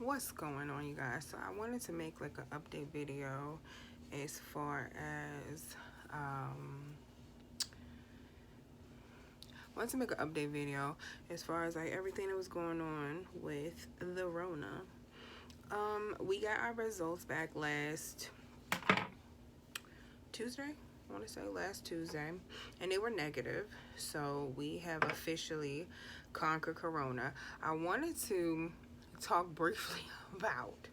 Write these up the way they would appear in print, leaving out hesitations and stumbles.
what's going on, you guys? So I wanted to make like an update video as far as wanted to make an update video as far as like everything that was going on with the Rona. We got our results back last Tuesday. I want to say last Tuesday, and they were negative. So we have officially conquered Corona. I wanted to talk briefly about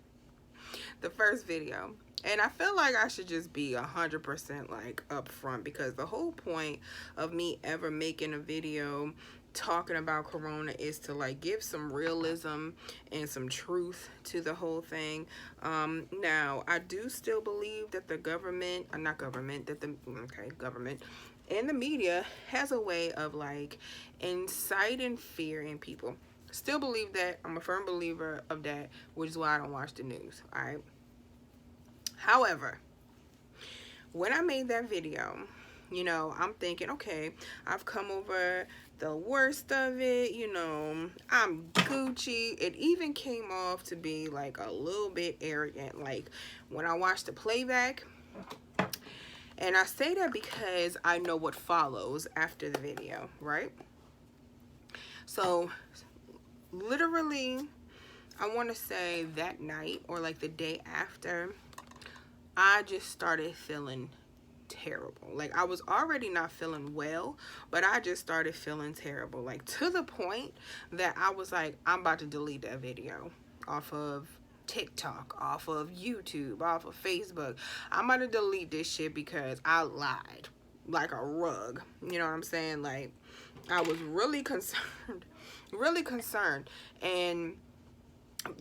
the first video. And I feel like I should just be 100% like upfront, because the whole point of me ever making a video talking about Corona is to like give some realism and some truth to the whole thing. Now I do still believe that the government, not government, that the government and the media has a way of like inciting fear in people. Still believe that. I'm a firm believer of that, which is why I don't watch the news. All right. However, when I made that video, I'm thinking, okay, I've come over the worst of it, I'm Gucci. It even came off to be like a little bit arrogant, like when I watched the playback. And I say that because I know what follows after the video, right? So, literally, I want to say that night or like the day after, I just started feeling terrible. Like I was already not feeling well, but I just started feeling terrible. Like to the point that I was like, I'm about to delete that video off of TikTok, off of YouTube, off of Facebook. I'm about to delete this shit because I lied like a rug. You know what I'm saying? Like I was really concerned, really concerned. And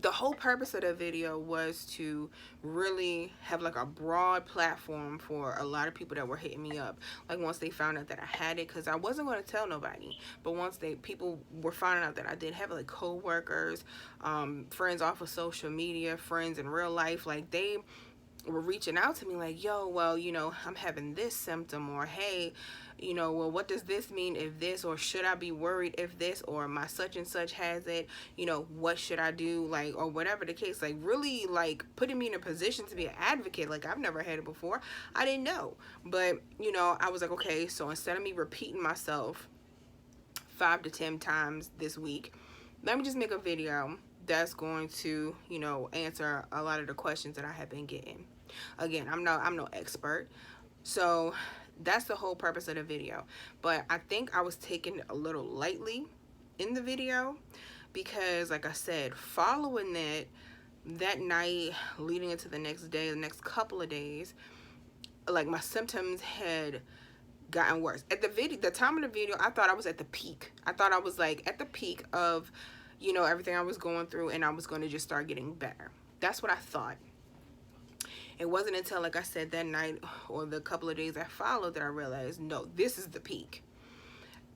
the whole purpose of the video was to really have like a broad platform for a lot of people that were hitting me up, like once they found out that I had it, because I wasn't going to tell nobody, but once people were finding out that I did have it, like co-workers, friends off of social media, friends in real life, like they were reaching out to me like, yo, well, I'm having this symptom, or hey, well, what does this mean if this, or should I be worried if this, or my such and such has it, what should I do, like, or whatever the case, like really like putting me in a position to be an advocate. Like I've never had it before, I didn't know, but I was like, okay, so instead of me repeating myself 5 to 10 times this week, let me just make a video that's going to answer a lot of the questions that I have been getting. Again, I'm no expert, so that's the whole purpose of the video. But I think I was taking it a little lightly in the video, because like I said, following that night leading into the next day, the next couple of days, like my symptoms had gotten worse. At the time of the video, I thought I was at the peak. I thought I was like at the peak of everything I was going through, and I was going to just start getting better. That's what I thought. It wasn't until, like I said, that night or the couple of days that followed that I realized, no, this is the peak.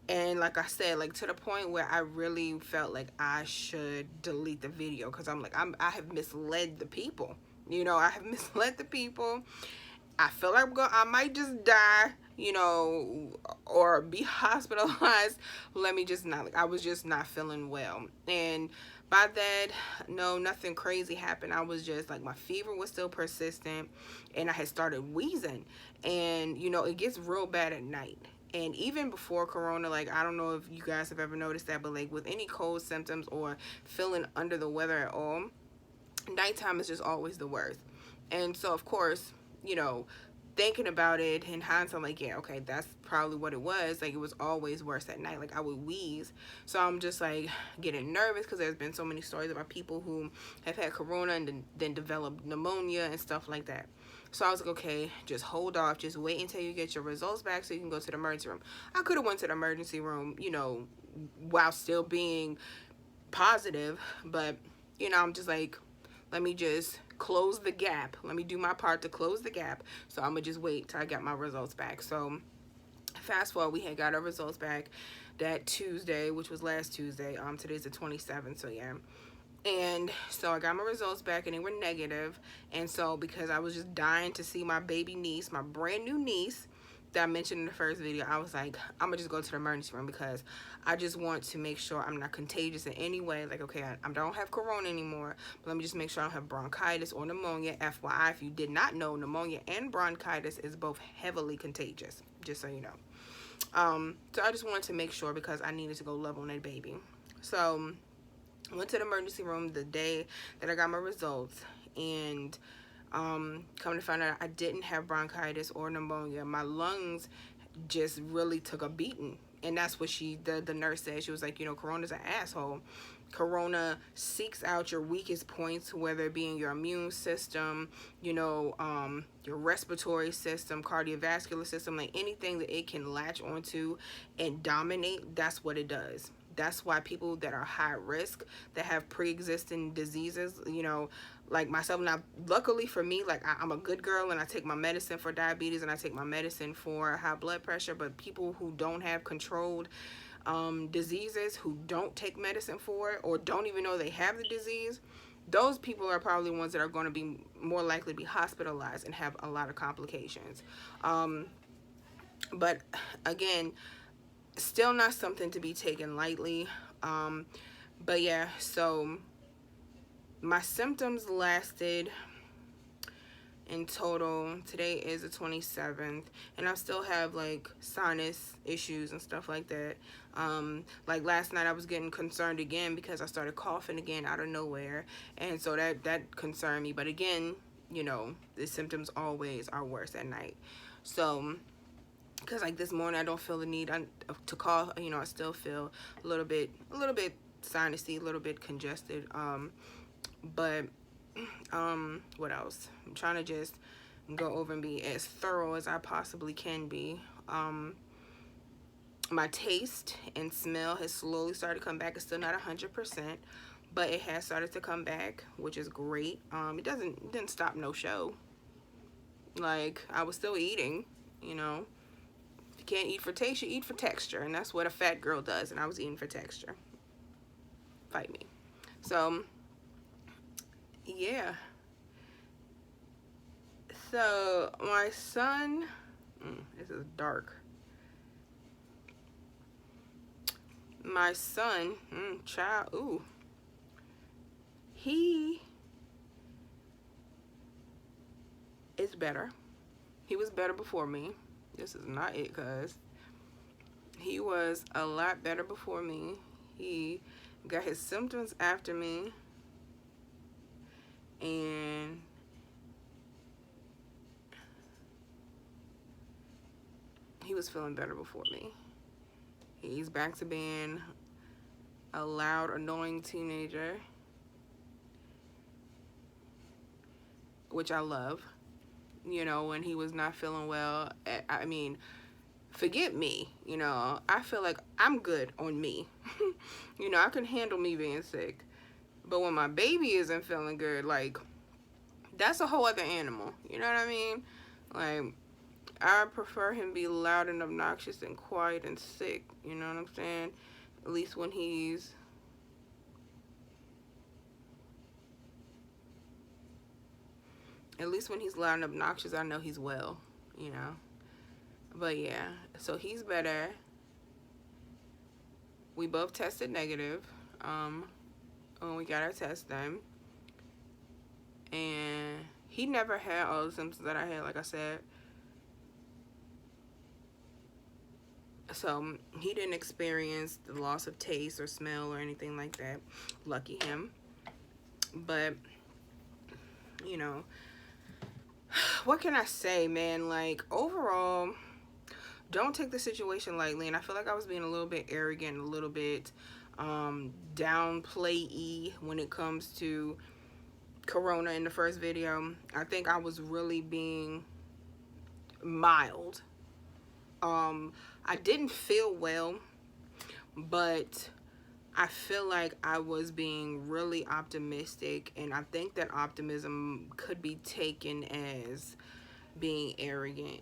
And like I said, like to the point where I really felt like I should delete the video, because I'm like, I have misled the people. I have misled the people. I feel like I might just die, or be hospitalized. Let me just not, like, I was just not feeling well. And by that, no, nothing crazy happened. I was just like, my fever was still persistent, and I had started wheezing. And, it gets real bad at night. And even before Corona, like, I don't know if you guys have ever noticed that, but like with any cold symptoms or feeling under the weather at all, nighttime is just always the worst. And so, of course, thinking about it in hindsight, I'm like, yeah, okay, that's probably what it was. Like, it was always worse at night. Like, I would wheeze. So I'm just like getting nervous, because there's been so many stories about people who have had Corona and then developed pneumonia and stuff like that. So I was like, okay, just hold off. Just wait until you get your results back so you can go to the emergency room. I could have went to the emergency room, while still being positive. But, I'm just like, let me just close the gap. Let me do my part to close the gap. So I'm gonna just wait till I got my results back. So fast forward, we had got our results back that Tuesday, which was last Tuesday. Today's the 27th, so yeah. And so I got my results back, and they were negative. And so because I was just dying to see my baby niece, my brand new niece that I mentioned in the first video, I was like, I'm gonna just go to the emergency room because I just want to make sure I'm not contagious in any way. Like, okay, I don't have corona anymore, but let me just make sure I don't have bronchitis or pneumonia. FYI, if you did not know, pneumonia and bronchitis is both heavily contagious, just so you know. So I just wanted to make sure because I needed to go love on that baby. So I went to the emergency room the day that I got my results, and coming to find out I didn't have bronchitis or pneumonia. My lungs just really took a beating. And that's what the nurse said. She was like, you know, corona's an asshole. Corona seeks out your weakest points, whether it be in your immune system, you know, your respiratory system, cardiovascular system, like anything that it can latch onto and dominate, that's what it does. That's why people that are high risk, that have pre-existing diseases, you know, like myself. Now, luckily for me, like I'm a good girl and I take my medicine for diabetes and I take my medicine for high blood pressure. But people who don't have controlled diseases, who don't take medicine for it or don't even know they have the disease, those people are probably ones that are going to be more likely to be hospitalized and have a lot of complications. But again, still not something to be taken lightly. But yeah, so my symptoms lasted in total, today is the 27th, and I still have like sinus issues and stuff like that. Like last night I was getting concerned again because I started coughing again out of nowhere, and so that concerned me. But again, you know, the symptoms always are worse at night. So because like this morning I don't feel the need to cough, you know, I still feel a little bit sinusy, a little bit congested. But what else? I'm trying to just go over and be as thorough as I possibly can be. My taste and smell has slowly started to come back. It's still not 100%, but it has started to come back, which is great. It didn't stop no show. Like, I was still eating, you know. If you can't eat for taste, you eat for texture, and that's what a fat girl does, and I was eating for texture. Fight me. So yeah. So my son, this is dark. My son, child, ooh, he is better. He was better before me. This is not it, cuz he was a lot better before me. He got his symptoms after me, and he was feeling better before me. He's back to being a loud, annoying teenager, which I love. You know, when he was not feeling well, I mean, forget me, you know, I feel like I'm good on me. You know, I can handle me being sick. But when my baby isn't feeling good, like, that's a whole other animal. You know what I mean? Like, I prefer him be loud and obnoxious and quiet and sick. You know what I'm saying? At least when he's loud and obnoxious, I know he's well, you know. But yeah, so he's better. We both tested negative when we got our test done. And he never had all the symptoms that I had, like I said. So he didn't experience the loss of taste or smell or anything like that. Lucky him. But, you know, what can I say, man? Like, overall, don't take the situation lightly. And I feel like I was being a little bit arrogant, a little bit downplay-y when it comes to corona in the first video. I think I was really being mild. I didn't feel well, but I feel like I was being really optimistic, and I think that optimism could be taken as being arrogant.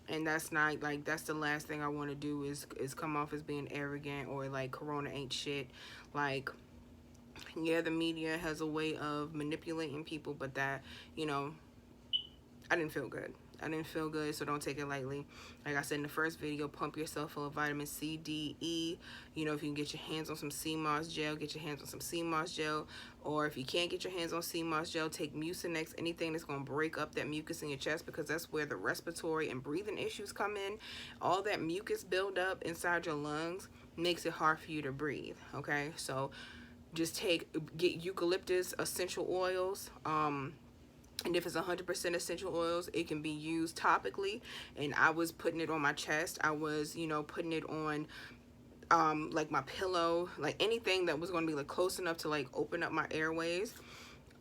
And that's not, like, that's the last thing I want to do is come off as being arrogant or like corona ain't shit. Like, yeah, the media has a way of manipulating people, but that, you know, I didn't feel good. I didn't feel good, so don't take it lightly. Like I said in the first video, pump yourself full of vitamin C, D, E. You know, if you can get your hands on some sea moss gel, get your hands on some sea moss gel. Or if you can't get your hands on sea moss gel, take Mucinex, anything that's going to break up that mucus in your chest, because that's where the respiratory and breathing issues come in. All that mucus build up inside your lungs makes it hard for you to breathe, okay? So just get eucalyptus essential oils. And if it's 100% essential oils, it can be used topically. And I was putting it on my chest. I was, you know, putting it on like my pillow, like anything that was going to be like close enough to like open up my airways.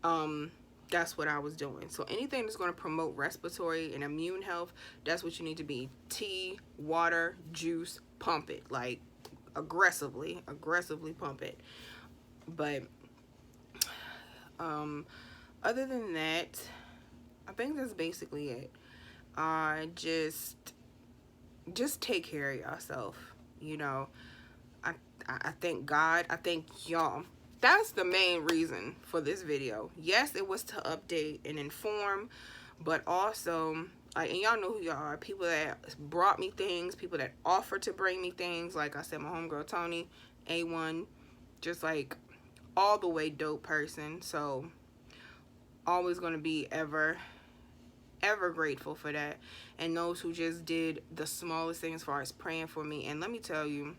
That's what I was doing. So anything that's going to promote respiratory and immune health, that's what you need to be. Tea, water, juice, pump it, like aggressively pump it. But other than that, I think that's basically it. Just take care of yourself. You know, I thank God. I thank y'all. That's the main reason for this video. Yes, it was to update and inform, but also, like, and y'all know who y'all are. People that brought me things, people that offered to bring me things. Like I said, my homegirl Tony, A1, just like all the way dope person. So always going to be ever grateful for that. And those who just did the smallest thing as far as praying for me. And let me tell you,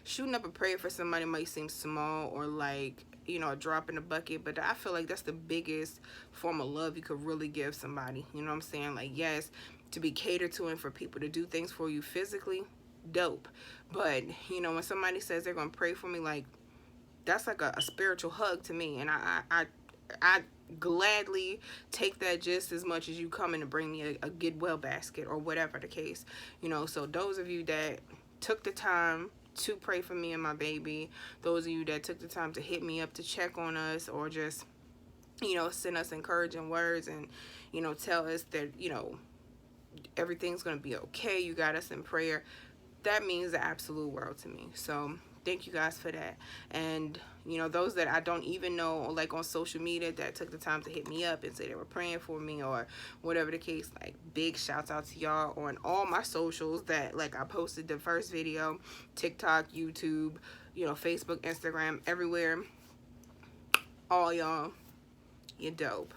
shooting up a prayer for somebody might seem small or like, you know, a drop in the bucket, but I feel like that's the biggest form of love you could really give somebody. You know what I'm saying? Like, yes, to be catered to and for people to do things for you physically, dope. But, you know, when somebody says they're going to pray for me, like, that's like a spiritual hug to me. And I gladly take that just as much as you coming to bring me a get well basket or whatever the case. You know, so those of you that took the time to pray for me and my baby, those of you that took the time to hit me up to check on us, or just, you know, send us encouraging words and, you know, tell us that, you know, everything's gonna be okay, you got us in prayer, that means the absolute world to me. So thank you guys for that. And, you know, those that I don't even know, like on social media, that took the time to hit me up and say they were praying for me or whatever the case, like, big shouts out to y'all on all my socials that, like, I posted the first video, TikTok, YouTube, you know, Facebook, Instagram, everywhere. All y'all, you're dope.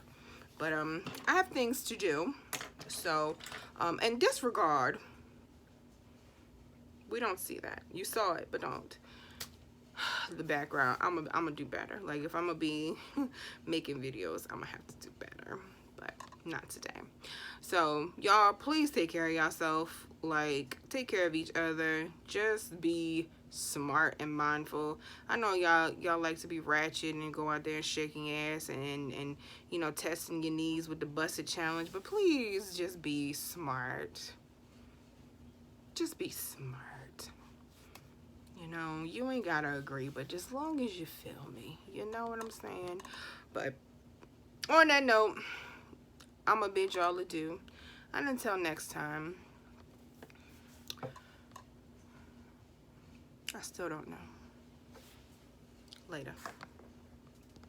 But I have things to do. So and disregard, we don't see that. You saw it, but don't. The background, I'm gonna do better. Like, if I'm gonna be making videos, I'm gonna have to do better, but not today. So y'all, please take care of yourself. Like, take care of each other. Just be smart and mindful. I know y'all like to be ratchet and go out there and shaking ass and you know, testing your knees with the busted challenge, but please just be smart. Just be smart. You know, you ain't gotta agree, but just as long as you feel me, you know what I'm saying? But on that note, I'm gonna bid y'all adieu. And until next time, I still don't know. Later.